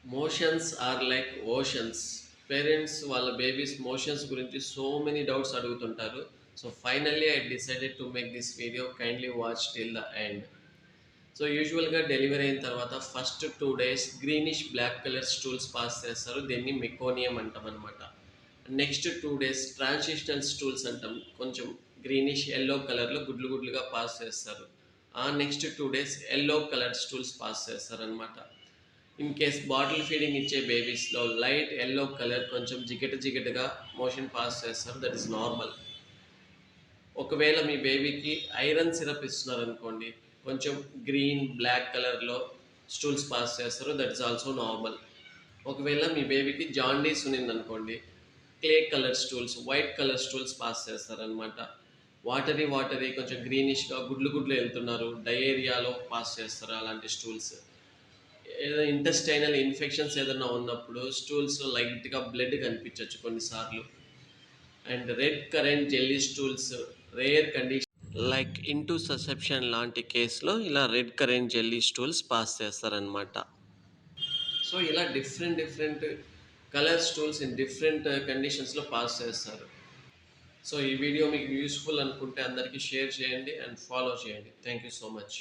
Motions are like oceans. Parents వాళ్ళ babies motions గురించి so many doubts అడుగుతుంటారు. So finally I decided to make this video. Kindly watch till the end. So యూజువల్గా delivery అయిన తర్వాత first 2 days greenish black colour stools pass చేస్తారు. దీన్ని meconium అంటాం అనమాట. నెక్స్ట్ 2 days ట్రాన్సిషనల్ స్టూల్స్ అంటాం. కొంచెం గ్రీనిష్ ఎల్లో కలర్లో గుడ్లు గుడ్లుగా పాస్ చేస్తారు. ఆ next 2 days yellow colour stools pass చేస్తారు అనమాట. ఇన్ కేస్ బాటిల్ ఫీడింగ్ ఇచ్చే బేబీస్లో లైట్ ఎల్లో కలర్ కొంచెం జిగట జిగటగా మోషన్ పాస్ చేస్తారు. That is normal. ఒకవేళ మీ బేబీకి ఐరన్ సిరప్ ఇస్తున్నారు అనుకోండి, కొంచెం గ్రీన్ బ్లాక్ కలర్లో స్టూల్స్ పాస్ చేస్తారు. That is also normal. ఒకవేళ మీ బేబీకి జాండీస్ ఉన్నిందనుకోండి, clay colour stools, white colour stools pass చేస్తారనమాట. వాటరీ వాటరీ కొంచెం గ్రీనిష్గా గుడ్లు గుడ్లు వెళ్తున్నారు, డయేరియాలో పాస్ చేస్తారు అలాంటి స్టూల్స్. ఏదైనా ఇంటెస్టైనల్ ఇన్ఫెక్షన్స్ ఏదైనా ఉన్నప్పుడు స్టూల్స్ లైట్గా బ్లడ్ కనిపించవచ్చు కొన్నిసార్లు. And red currant jelly stools rare condition like intussusception లాంటి కేసులో ఇలా red currant jelly stools pass చేస్తారనమాట. సో ఇలా different different colour stools in different కండిషన్స్లో పాస్ చేస్తారు. సో ఈ వీడియో మీకు యూస్ఫుల్ అనుకుంటే అందరికీ షేర్ చేయండి అండ్ ఫాలో చేయండి. Thank you so much.